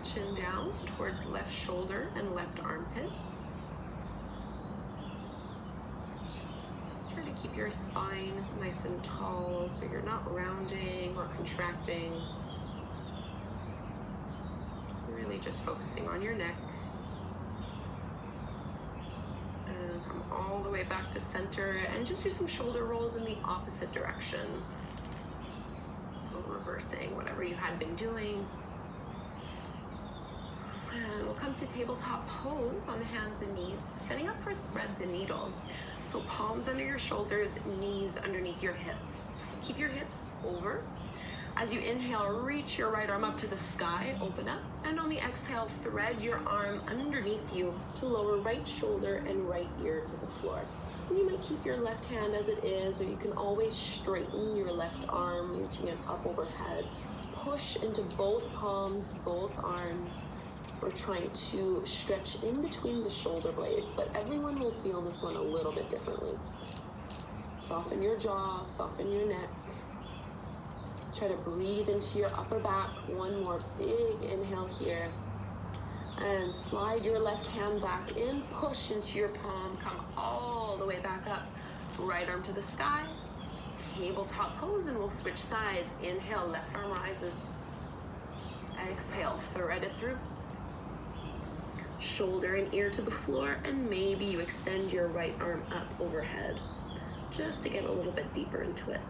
chin down towards left shoulder and left armpit. Try to keep your spine nice and tall so you're not rounding or contracting. Really just focusing on your neck. And come all the way back to center and just do some shoulder rolls in the opposite direction. So reversing whatever you had been doing. And we'll come to tabletop pose on the hands and knees, setting up for thread the needle. So palms under your shoulders, knees underneath your hips. Keep your hips over. As you inhale, reach your right arm up to the sky, open up. And on the exhale, thread your arm underneath you to lower right shoulder and right ear to the floor. And you might keep your left hand as it is, or you can always straighten your left arm, reaching it up overhead. Push into both palms, both arms. We're trying to stretch in between the shoulder blades, but everyone will feel this one a little bit differently. Soften your jaw, soften your neck. Try to breathe into your upper back. One more big inhale here. And slide your left hand back in, push into your palm, come all the way back up. Right arm to the sky, tabletop pose, and we'll switch sides. Inhale, left arm rises. Exhale, thread it through. Shoulder and ear to the floor, and maybe you extend your right arm up overhead just to get a little bit deeper into it.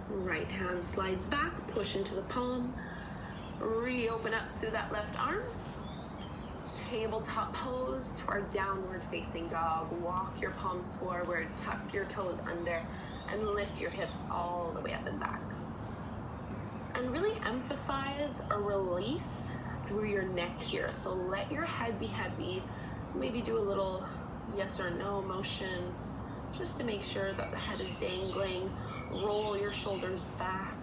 Right hand slides back, push into the palm, reopen up through that left arm. Tabletop pose to our downward facing dog. Walk your palms forward, tuck your toes under, and lift your hips all the way up and back. And really emphasize a release through your neck here. So let your head be heavy. Maybe do a little yes or no motion just to make sure that the head is dangling. Roll your shoulders back.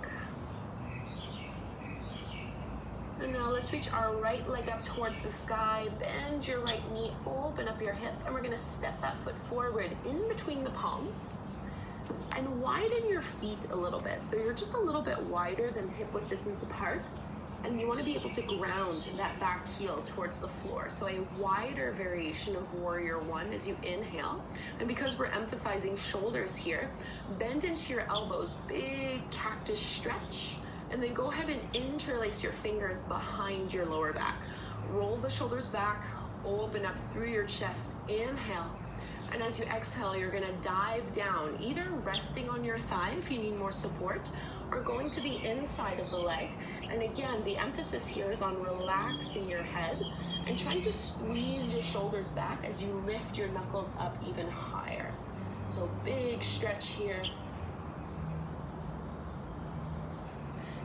And now let's reach our right leg up towards the sky. Bend your right knee, open up your hip, and we're gonna step that foot forward in between the palms and widen your feet a little bit. So you're just a little bit wider than hip width distance apart, and you wanna be able to ground that back heel towards the floor. So a wider variation of warrior one as you inhale. And because we're emphasizing shoulders here, bend into your elbows, big cactus stretch. And then go ahead and interlace your fingers behind your lower back. Roll the shoulders back, open up through your chest, inhale. And as you exhale, you're gonna dive down, either resting on your thigh if you need more support, or going to the inside of the leg. And again, the emphasis here is on relaxing your head and trying to squeeze your shoulders back as you lift your knuckles up even higher. So big stretch here.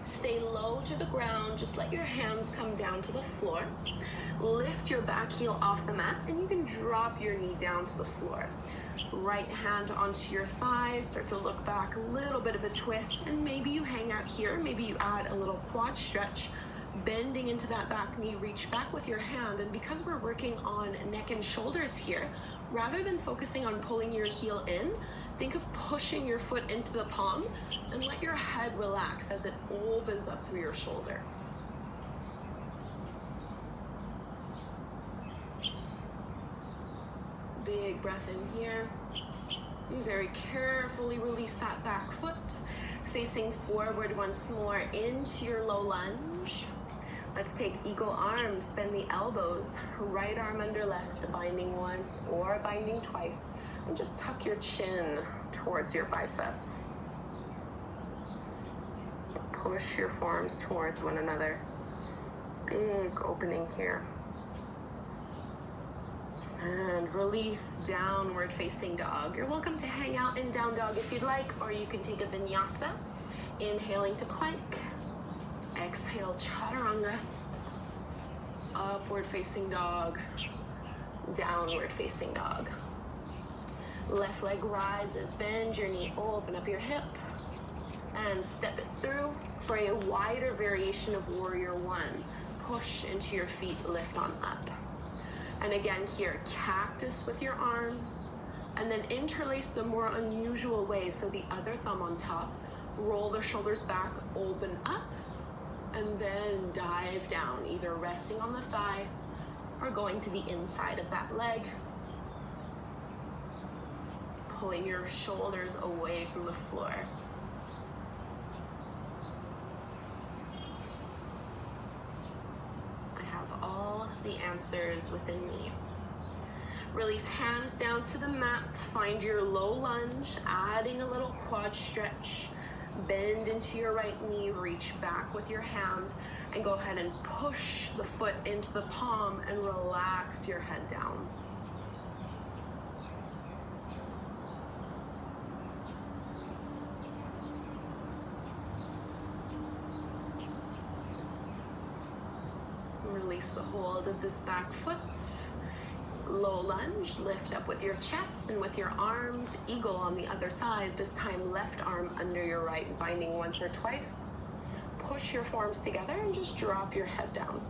Stay low to the ground, just let your hands come down to the floor. Lift your back heel off the mat, and you can drop your knee down to the floor. Right hand onto your thigh, start to look back, a little bit of a twist, and maybe you hang out here, maybe you add a little quad stretch, bending into that back knee, reach back with your hand. And because we're working on neck and shoulders here, rather than focusing on pulling your heel in, think of pushing your foot into the palm and let your head relax as it opens up through your shoulder. Big breath in here. And very carefully release that back foot. Facing forward once more into your low lunge. Let's take eagle arms, bend the elbows, right arm under left, binding once or binding twice, and just tuck your chin towards your biceps. Push your forearms towards one another. Big opening here. And release, downward facing dog. You're welcome to hang out in down dog if you'd like, or you can take a vinyasa. Inhaling to plank. Exhale, chaturanga. Upward facing dog. Downward facing dog. Left leg rises, bend your knee, open up your hip, and step it through for a wider variation of warrior one. Push into your feet, lift on up. And again here, cactus with your arms, And then interlace the more unusual way. So the other thumb on top, roll the shoulders back, open up, and then dive down, either resting on the thigh or going to the inside of that leg. Pulling your shoulders away from the floor. I have all the answers within me. Release hands down to the mat. Find your low lunge, adding a little quad stretch. Bend into your right knee, reach back with your hand, and go ahead and push the foot into the palm and relax your head down. Release the hold of this back foot. Low lunge, lift up with your chest and with your arms. Eagle on the other side, this time left arm under your right, binding once or twice. Push your forearms together and just drop your head down.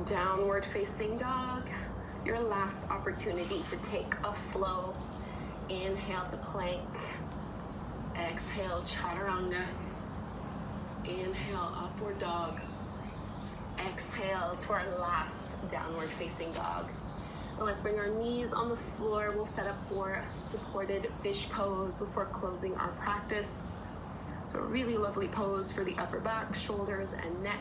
Downward facing dog. Your last opportunity to take a flow. Inhale to plank. Exhale, chaturanga. Inhale, upward dog. Exhale to our last downward facing dog. And let's bring our knees on the floor. We'll set up for supported fish pose before closing our practice. So a really lovely pose for the upper back, shoulders, and neck.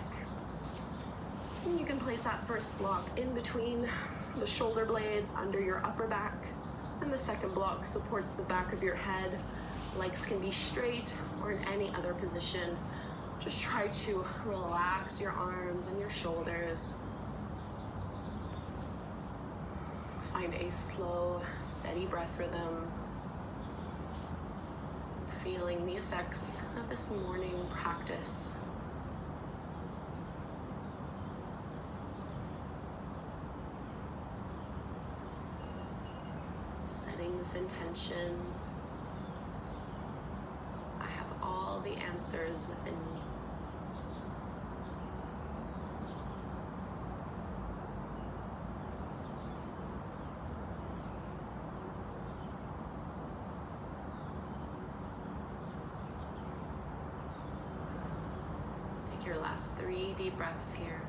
And you can place that first block in between the shoulder blades under your upper back. And the second block supports the back of your head. Legs can be straight or in any other position. Just try to relax your arms and your shoulders. Find a slow, steady breath rhythm. Feeling the effects of this morning practice. Setting this intention. I have all the answers within me. Take your last 3 deep breaths here.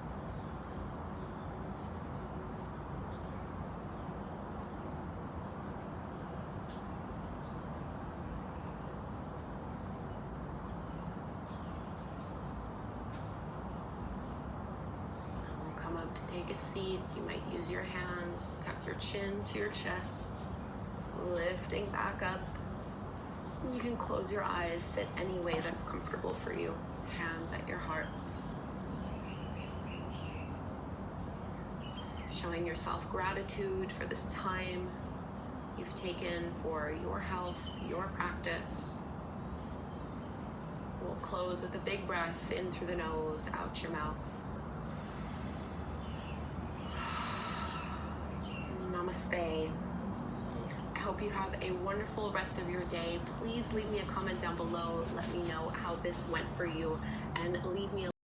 To take a seat, you might use your hands, tuck your chin to your chest, lifting back up. You can close your eyes, sit any way that's comfortable for you, hands at your heart. Showing yourself gratitude for this time you've taken for your health, your practice. We'll close with a big breath in through the nose, out your mouth. Namaste. I hope you have a wonderful rest of your day. Please leave me a comment down below. Let me know how this went for you and leave me a